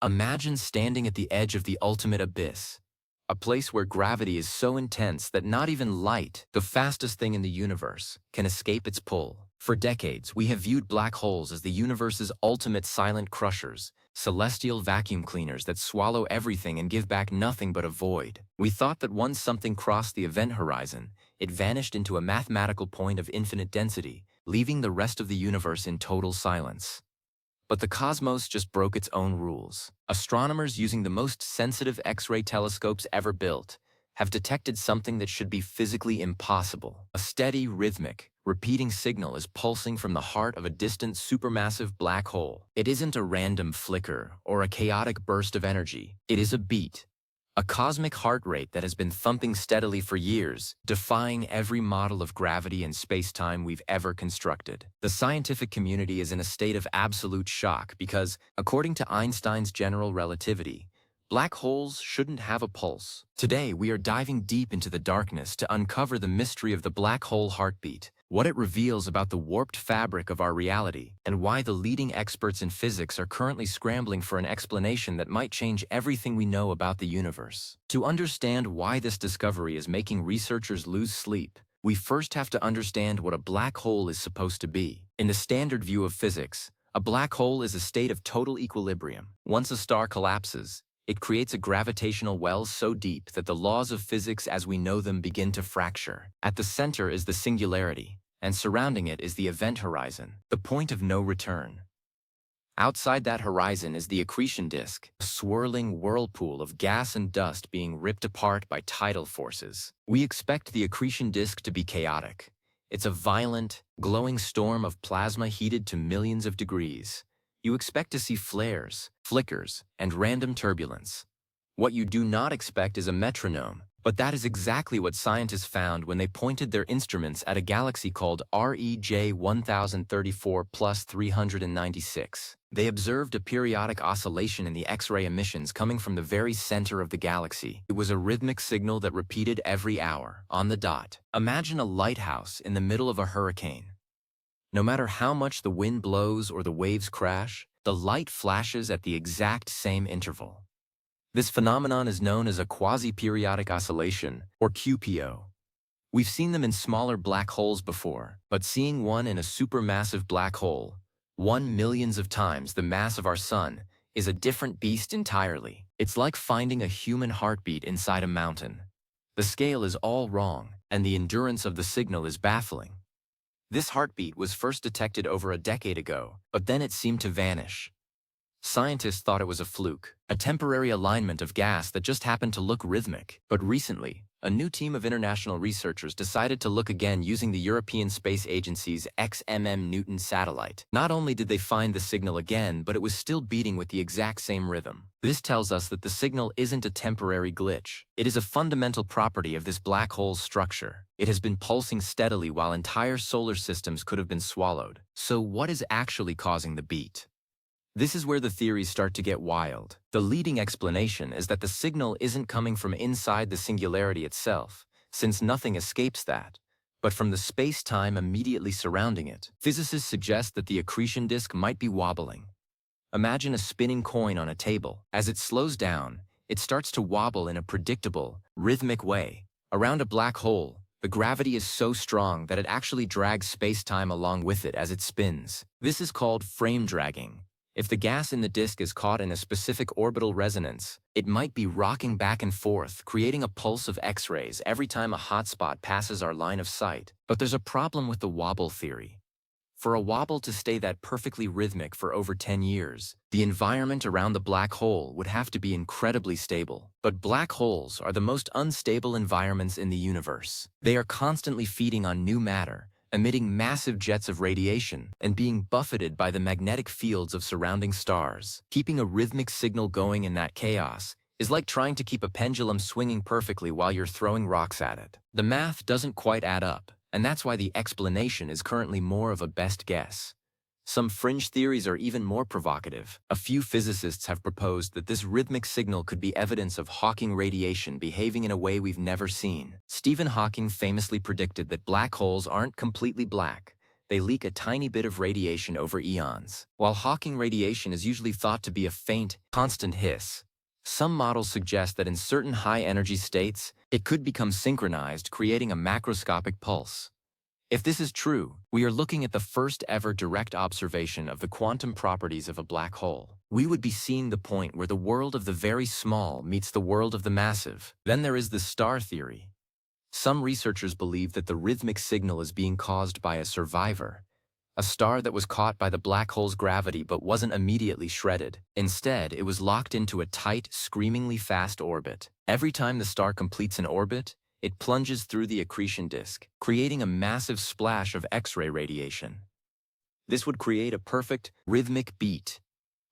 Imagine standing at the edge of the ultimate abyss, a place where gravity is so intense that not even light, the fastest thing in the universe, can escape its pull. For decades, we have viewed black holes as the universe's ultimate silent crushers, celestial vacuum cleaners that swallow everything and give back nothing but a void. We thought that once something crossed the event horizon, it vanished into a mathematical point of infinite density, leaving the rest of the universe in total silence. But the cosmos just broke its own rules. Astronomers using the most sensitive X-ray telescopes ever built have detected something that should be physically impossible. A steady, rhythmic, repeating signal is pulsing from the heart of a distant supermassive black hole. It isn't a random flicker or a chaotic burst of energy. It is a beat. A cosmic heart rate that has been thumping steadily for years, defying every model of gravity and space-time we've ever constructed. The scientific community is in a state of absolute shock because, according to Einstein's general relativity, black holes shouldn't have a pulse. Today, we are diving deep into the darkness to uncover the mystery of the black hole heartbeat, what it reveals about the warped fabric of our reality, and why the leading experts in physics are currently scrambling for an explanation that might change everything we know about the universe. To understand why this discovery is making researchers lose sleep, we first have to understand what a black hole is supposed to be. In the standard view of physics, a black hole is a state of total equilibrium. Once a star collapses, it creates a gravitational well so deep that the laws of physics as we know them begin to fracture. At the center is the singularity, and surrounding it is the event horizon, the point of no return. Outside that horizon is the accretion disk, a swirling whirlpool of gas and dust being ripped apart by tidal forces. We expect the accretion disk to be chaotic. It's a violent, glowing storm of plasma heated to millions of degrees. You expect to see flares, flickers, and random turbulence. What you do not expect is a metronome, but that is exactly what scientists found when they pointed their instruments at a galaxy called REJ 1034+396. They observed a periodic oscillation in the X-ray emissions coming from the very center of the galaxy. It was a rhythmic signal that repeated every hour, on the dot. Imagine a lighthouse in the middle of a hurricane. No matter how much the wind blows or the waves crash, the light flashes at the exact same interval. This phenomenon is known as a quasi-periodic oscillation, or QPO. We've seen them in smaller black holes before, but seeing one in a supermassive black hole, one millions of times the mass of our sun, is a different beast entirely. It's like finding a human heartbeat inside a mountain. The scale is all wrong, and the endurance of the signal is baffling. This heartbeat was first detected over a decade ago, but then it seemed to vanish. Scientists thought it was a fluke, a temporary alignment of gas that just happened to look rhythmic. But recently, a new team of international researchers decided to look again using the European Space Agency's XMM Newton satellite. Not only did they find the signal again, but it was still beating with the exact same rhythm. This tells us that the signal isn't a temporary glitch. It is a fundamental property of this black hole's structure. It has been pulsing steadily while entire solar systems could have been swallowed. So what is actually causing the beat? This is where the theories start to get wild. The leading explanation is that the signal isn't coming from inside the singularity itself, since nothing escapes that, but from the space-time immediately surrounding it. Physicists suggest that the accretion disk might be wobbling. Imagine a spinning coin on a table. As it slows down, it starts to wobble in a predictable, rhythmic way. Around a black hole, the gravity is so strong that it actually drags space-time along with it as it spins. This is called frame dragging. If the gas in the disk is caught in a specific orbital resonance, it might be rocking back and forth, creating a pulse of X-rays every time a hotspot passes our line of sight. But there's a problem with the wobble theory. For a wobble to stay that perfectly rhythmic for over 10 years, the environment around the black hole would have to be incredibly stable. But black holes are the most unstable environments in the universe. They are constantly feeding on new matter, emitting massive jets of radiation, and being buffeted by the magnetic fields of surrounding stars. Keeping a rhythmic signal going in that chaos is like trying to keep a pendulum swinging perfectly while you're throwing rocks at it. The math doesn't quite add up, and that's why the explanation is currently more of a best guess. Some fringe theories are even more provocative. A few physicists have proposed that this rhythmic signal could be evidence of Hawking radiation behaving in a way we've never seen. Stephen Hawking famously predicted that black holes aren't completely black. they leak a tiny bit of radiation over eons. While Hawking radiation is usually thought to be a faint, constant hiss, some models suggest that in certain high-energy states, it could become synchronized, creating a macroscopic pulse. If this is true, we are looking at the first ever direct observation of the quantum properties of a black hole. We would be seeing the point where the world of the very small meets the world of the massive. Then there is the star theory. Some researchers believe that the rhythmic signal is being caused by a survivor, a star that was caught by the black hole's gravity but wasn't immediately shredded. Instead, it was locked into a tight, screamingly fast orbit. Every time the star completes an orbit, it plunges through the accretion disk, creating a massive splash of X-ray radiation. This would create a perfect, rhythmic beat.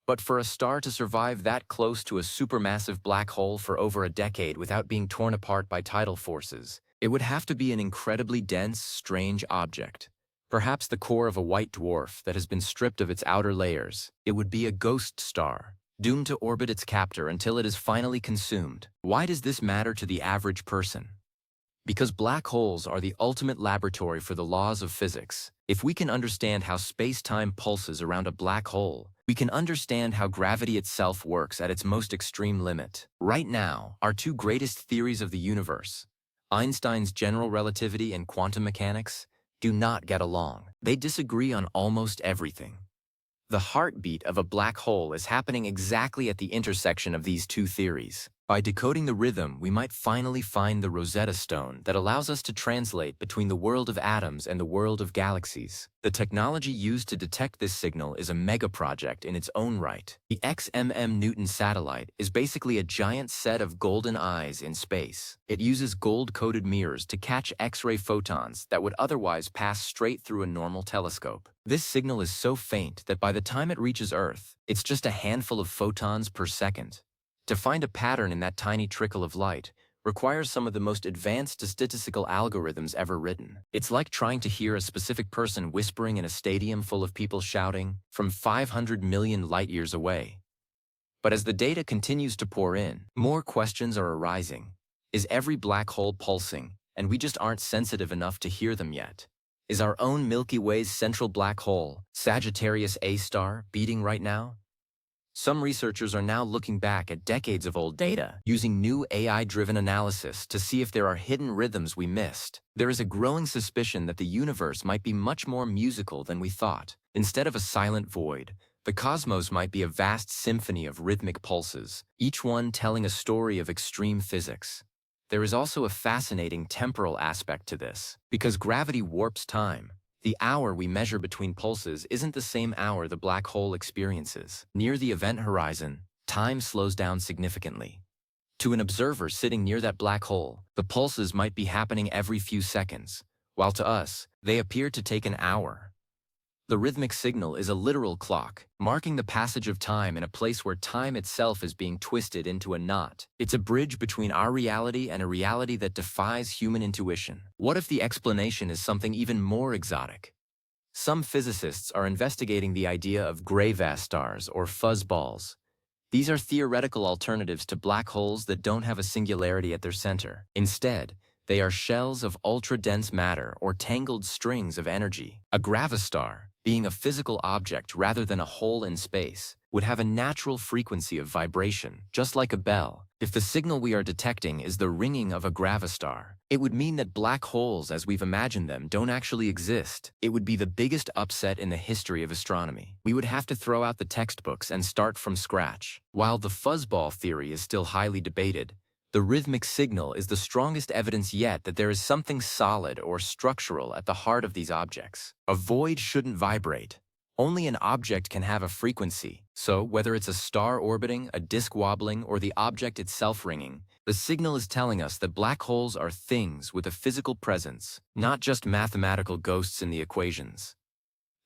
But for a star to survive that close to a supermassive black hole for over a decade without being torn apart by tidal forces, it would have to be an incredibly dense, strange object. Perhaps the core of a white dwarf that has been stripped of its outer layers. It would be a ghost star, doomed to orbit its captor until it is finally consumed. Why does this matter to the average person? Because black holes are the ultimate laboratory for the laws of physics. If we can understand how space-time pulses around a black hole, we can understand how gravity itself works at its most extreme limit. Right now, our two greatest theories of the universe, Einstein's general relativity and quantum mechanics, do not get along. They disagree on almost everything. The heartbeat of a black hole is happening exactly at the intersection of these two theories. By decoding the rhythm, we might finally find the Rosetta Stone that allows us to translate between the world of atoms and the world of galaxies. The technology used to detect this signal is a mega project in its own right. The XMM Newton satellite is basically a giant set of golden eyes in space. It uses gold-coated mirrors to catch X-ray photons that would otherwise pass straight through a normal telescope. This signal is so faint that by the time it reaches Earth, it's just a handful of photons per second. To find a pattern in that tiny trickle of light requires some of the most advanced statistical algorithms ever written. It's like trying to hear a specific person whispering in a stadium full of people shouting from 500 million light-years away. But as the data continues to pour in, more questions are arising. Is every black hole pulsing, and we just aren't sensitive enough to hear them yet? Is our own Milky Way's central black hole, Sagittarius A star, beating right now? Some researchers are now looking back at decades of old data, using new AI-driven analysis to see if there are hidden rhythms we missed. There is a growing suspicion that the universe might be much more musical than we thought. Instead of a silent void, the cosmos might be a vast symphony of rhythmic pulses, each one telling a story of extreme physics. There is also a fascinating temporal aspect to this, because gravity warps time. The hour we measure between pulses isn't the same hour the black hole experiences. Near the event horizon, time slows down significantly. To an observer sitting near that black hole, the pulses might be happening every few seconds, while to us, they appear to take an hour. The rhythmic signal is a literal clock, marking the passage of time in a place where time itself is being twisted into a knot. It's a bridge between our reality and a reality that defies human intuition. What if the explanation is something even more exotic? Some physicists are investigating the idea of gray vast stars or fuzzballs. These are theoretical alternatives to black holes that don't have a singularity at their center. Instead, they are shells of ultra-dense matter or tangled strings of energy. A gravistar, being a physical object rather than a hole in space, would have a natural frequency of vibration, just like a bell. If the signal we are detecting is the ringing of a gravistar, it would mean that black holes as we've imagined them don't actually exist. It would be the biggest upset in the history of astronomy. We would have to throw out the textbooks and start from scratch. While the fuzzball theory is still highly debated, the rhythmic signal is the strongest evidence yet that there is something solid or structural at the heart of these objects. A void shouldn't vibrate. Only an object can have a frequency. So, whether it's a star orbiting, a disk wobbling, or the object itself ringing, the signal is telling us that black holes are things with a physical presence, not just mathematical ghosts in the equations.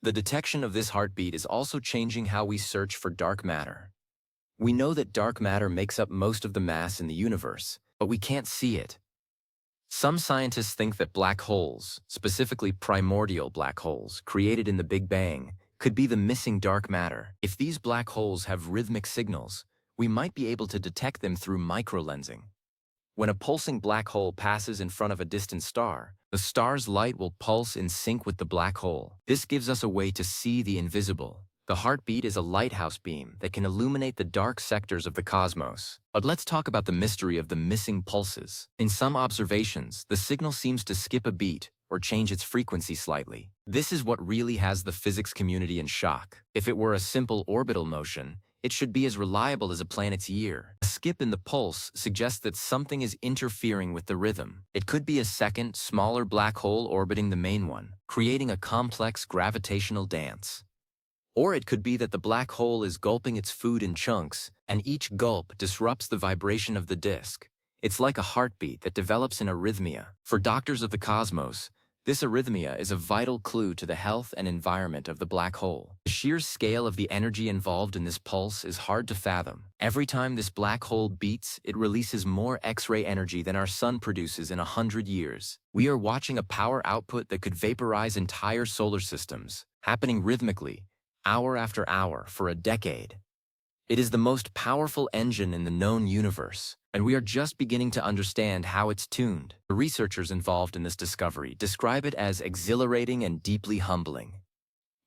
The detection of this heartbeat is also changing how we search for dark matter. We know that dark matter makes up most of the mass in the universe, but we can't see it. Some scientists think that black holes, specifically primordial black holes created in the Big Bang, could be the missing dark matter. If these black holes have rhythmic signals, we might be able to detect them through microlensing. When a pulsing black hole passes in front of a distant star, the star's light will pulse in sync with the black hole. This gives us a way to see the invisible. The heartbeat is a lighthouse beam that can illuminate the dark sectors of the cosmos. But let's talk about the mystery of the missing pulses. In some observations, the signal seems to skip a beat or change its frequency slightly. This is what really has the physics community in shock. If it were a simple orbital motion, it should be as reliable as a planet's year. A skip in the pulse suggests that something is interfering with the rhythm. It could be a second, smaller black hole orbiting the main one, creating a complex gravitational dance. Or it could be that the black hole is gulping its food in chunks, and each gulp disrupts the vibration of the disk. It's like a heartbeat that develops in arrhythmia. For doctors of the cosmos, this arrhythmia is a vital clue to the health and environment of the black hole. The sheer scale of the energy involved in this pulse is hard to fathom. Every time this black hole beats, it releases more X-ray energy than our sun produces in 100 years. We are watching a power output that could vaporize entire solar systems, happening rhythmically, hour after hour, for a decade. It is the most powerful engine in the known universe, and we are just beginning to understand how it's tuned. The researchers involved in this discovery describe it as exhilarating and deeply humbling.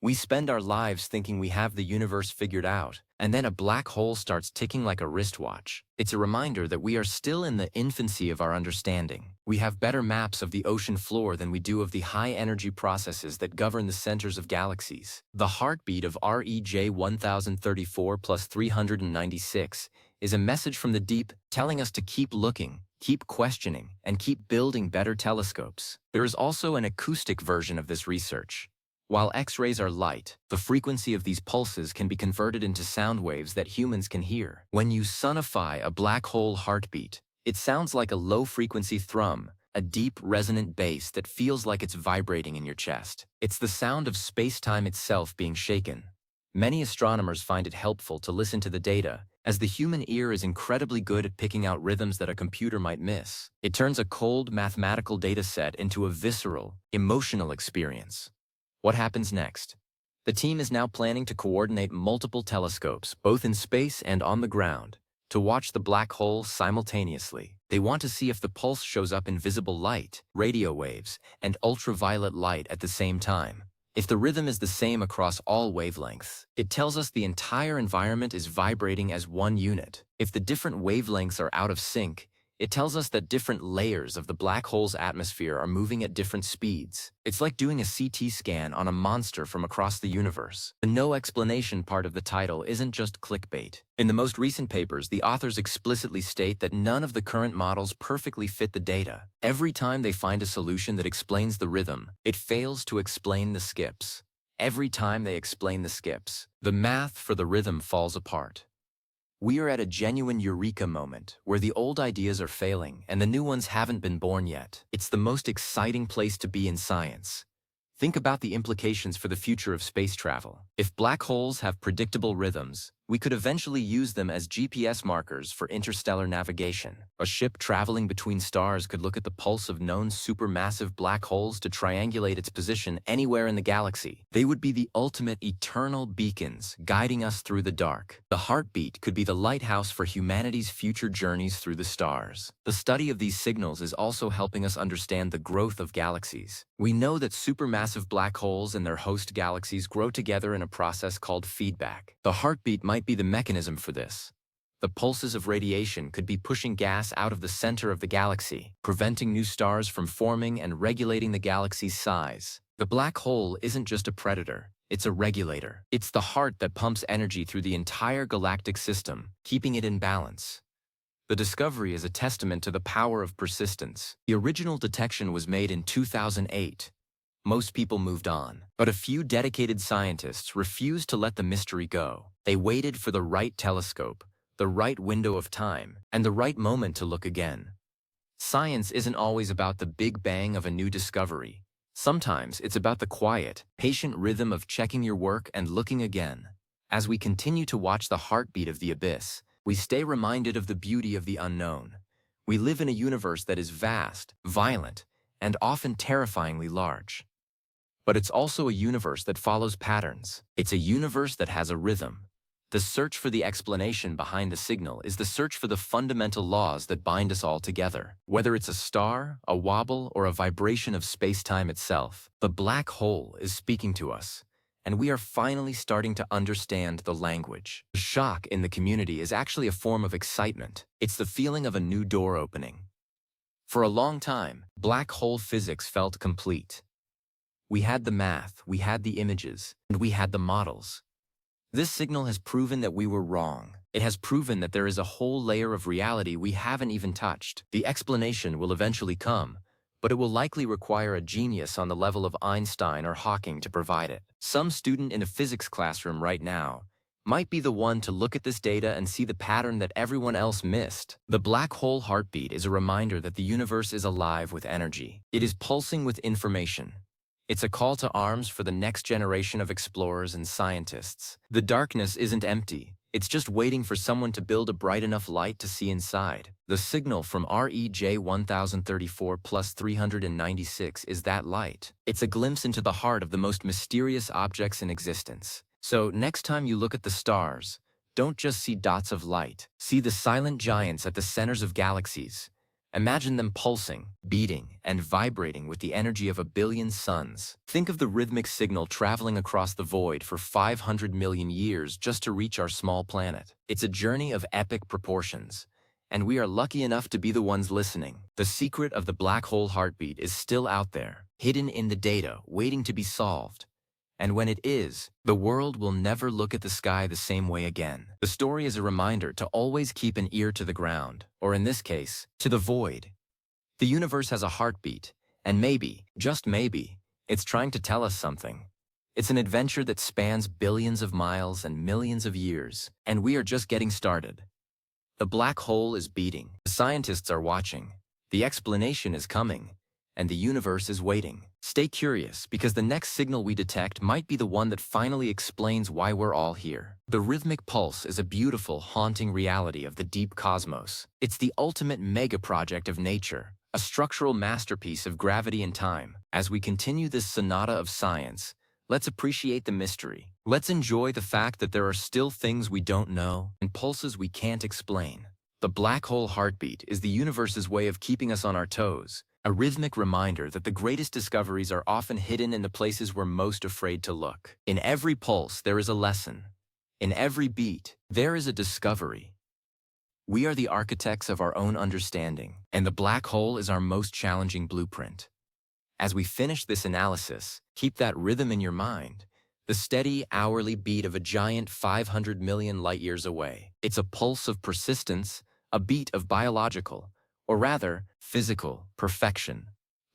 We spend our lives thinking we have the universe figured out, and then a black hole starts ticking like a wristwatch. It's a reminder that we are still in the infancy of our understanding. We have better maps of the ocean floor than we do of the high-energy processes that govern the centers of galaxies. The heartbeat of REJ 1034 plus 396 is a message from the deep telling us to keep looking, keep questioning, and keep building better telescopes. There is also an acoustic version of this research. While X-rays are light, the frequency of these pulses can be converted into sound waves that humans can hear. When you sonify a black hole heartbeat, it sounds like a low-frequency thrum, a deep, resonant bass that feels like it's vibrating in your chest. It's the sound of space-time itself being shaken. Many astronomers find it helpful to listen to the data, as the human ear is incredibly good at picking out rhythms that a computer might miss. It turns a cold, mathematical data set into a visceral, emotional experience. What happens next? The team is now planning to coordinate multiple telescopes, both in space and on the ground, to watch the black hole simultaneously. They want to see if the pulse shows up in visible light, radio waves, and ultraviolet light at the same time. If the rhythm is the same across all wavelengths, it tells us the entire environment is vibrating as one unit. If the different wavelengths are out of sync, it tells us that different layers of the black hole's atmosphere are moving at different speeds. It's like doing a CT scan on a monster from across the universe. The no explanation part of the title isn't just clickbait. In the most recent papers, the authors explicitly state that none of the current models perfectly fit the data. Every time they find a solution that explains the rhythm, it fails to explain the skips. Every time they explain the skips, the math for the rhythm falls apart. We are at a genuine eureka moment, where the old ideas are failing and the new ones haven't been born yet. It's the most exciting place to be in science. Think about the implications for the future of space travel. If black holes have predictable rhythms, we could eventually use them as GPS markers for interstellar navigation. A ship traveling between stars could look at the pulse of known supermassive black holes to triangulate its position anywhere in the galaxy. They would be the ultimate eternal beacons, guiding us through the dark. The heartbeat could be the lighthouse for humanity's future journeys through the stars. The study of these signals is also helping us understand the growth of galaxies. We know that supermassive black holes and their host galaxies grow together in a process called feedback. The heartbeat might be the mechanism for this. The pulses of radiation could be pushing gas out of the center of the galaxy, preventing new stars from forming and regulating the galaxy's size. The black hole isn't just a predator, it's a regulator. It's the heart that pumps energy through the entire galactic system, keeping it in balance. The discovery is a testament to the power of persistence. The original detection was made in 2008. Most people moved on, but a few dedicated scientists refused to let the mystery go. They waited for the right telescope, the right window of time, and the right moment to look again. Science isn't always about the big bang of a new discovery. Sometimes it's about the quiet, patient rhythm of checking your work and looking again. As we continue to watch the heartbeat of the abyss, we stay reminded of the beauty of the unknown. We live in a universe that is vast, violent, and often terrifyingly large. But it's also a universe that follows patterns. It's a universe that has a rhythm. The search for the explanation behind the signal is the search for the fundamental laws that bind us all together. Whether it's a star, a wobble, or a vibration of space-time itself, the black hole is speaking to us, and we are finally starting to understand the language. The shock in the community is actually a form of excitement. It's the feeling of a new door opening. For a long time, black hole physics felt complete. We had the math, we had the images, and we had the models. This signal has proven that we were wrong. It has proven that there is a whole layer of reality we haven't even touched. The explanation will eventually come, but it will likely require a genius on the level of Einstein or Hawking to provide it. Some student in a physics classroom right now might be the one to look at this data and see the pattern that everyone else missed. The black hole heartbeat is a reminder that the universe is alive with energy. It is pulsing with information. It's a call to arms for the next generation of explorers and scientists. The darkness isn't empty. It's just waiting for someone to build a bright enough light to see inside. The signal from REJ 1034 plus 396 is that light. It's a glimpse into the heart of the most mysterious objects in existence. So next time you look at the stars, don't just see dots of light. See the silent giants at the centers of galaxies. Imagine them pulsing, beating, and vibrating with the energy of a billion suns. Think of the rhythmic signal traveling across the void for 500 million years just to reach our small planet. It's a journey of epic proportions, and we are lucky enough to be the ones listening. The secret of the black hole heartbeat is still out there, hidden in the data, waiting to be solved. And when it is, the world will never look at the sky the same way again. The story is a reminder to always keep an ear to the ground, or in this case, to the void. The universe has a heartbeat, and maybe, just maybe, it's trying to tell us something. It's an adventure that spans billions of miles and millions of years, and we are just getting started. The black hole is beating, the scientists are watching, the explanation is coming, and the universe is waiting. Stay curious, because the next signal we detect might be the one that finally explains why we're all here. The rhythmic pulse is a beautiful, haunting reality of the deep cosmos. It's the ultimate mega-project of nature, a structural masterpiece of gravity and time. As we continue this sonata of science, let's appreciate the mystery. Let's enjoy the fact that there are still things we don't know and pulses we can't explain. The black hole heartbeat is the universe's way of keeping us on our toes, a rhythmic reminder that the greatest discoveries are often hidden in the places we're most afraid to look. In every pulse, there is a lesson. In every beat, there is a discovery. We are the architects of our own understanding, and the black hole is our most challenging blueprint. As we finish this analysis, keep that rhythm in your mind, the steady, hourly beat of a giant 500 million light-years away. It's a pulse of persistence, a beat of biological, or rather, physical, perfection.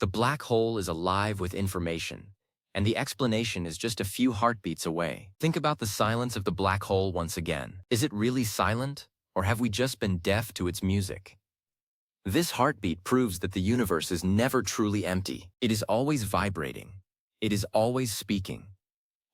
The black hole is alive with information, and the explanation is just a few heartbeats away. Think about the silence of the black hole once again. Is it really silent, or have we just been deaf to its music? This heartbeat proves that the universe is never truly empty. It is always vibrating. It is always speaking.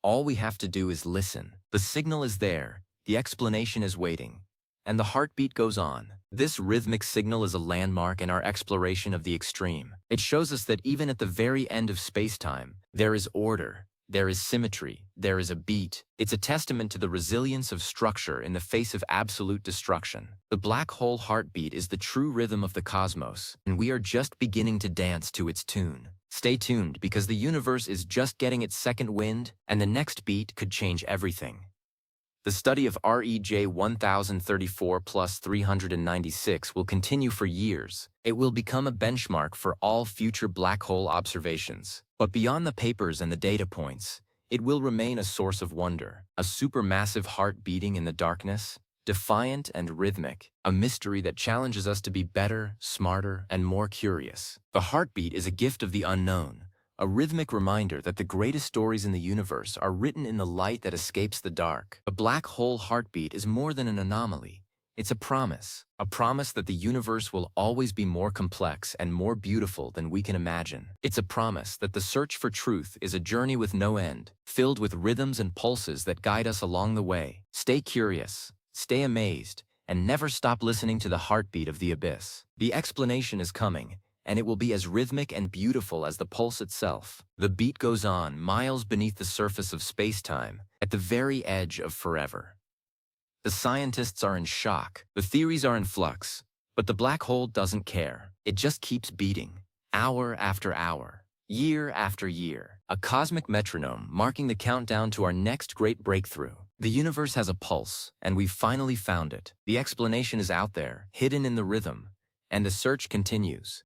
All we have to do is listen. The signal is there, the explanation is waiting, and the heartbeat goes on. This rhythmic signal is a landmark in our exploration of the extreme. It shows us that even at the very end of space-time, there is order, there is symmetry, there is a beat. It's a testament to the resilience of structure in the face of absolute destruction. The black hole heartbeat is the true rhythm of the cosmos, and we are just beginning to dance to its tune. Stay tuned, because the universe is just getting its second wind, and the next beat could change everything. The study of REJ 1034 plus 396 will continue for years. It will become a benchmark for all future black hole observations. But beyond the papers and the data points, it will remain a source of wonder, a supermassive heart beating in the darkness, defiant and rhythmic, a mystery that challenges us to be better, smarter, and more curious. The heartbeat is a gift of the unknown, a rhythmic reminder that the greatest stories in the universe are written in the light that escapes the dark. A black hole heartbeat is more than an anomaly. It's a promise that the universe will always be more complex and more beautiful than we can imagine. It's a promise that the search for truth is a journey with no end, filled with rhythms and pulses that guide us along the way. Stay curious, stay amazed, and never stop listening to the heartbeat of the abyss. The explanation is coming, and it will be as rhythmic and beautiful as the pulse itself. The beat goes on, miles beneath the surface of space-time, at the very edge of forever. The scientists are in shock. The theories are in flux. But the black hole doesn't care. It just keeps beating, hour after hour, year after year. A cosmic metronome marking the countdown to our next great breakthrough. The universe has a pulse, and we've finally found it. The explanation is out there, hidden in the rhythm, and the search continues.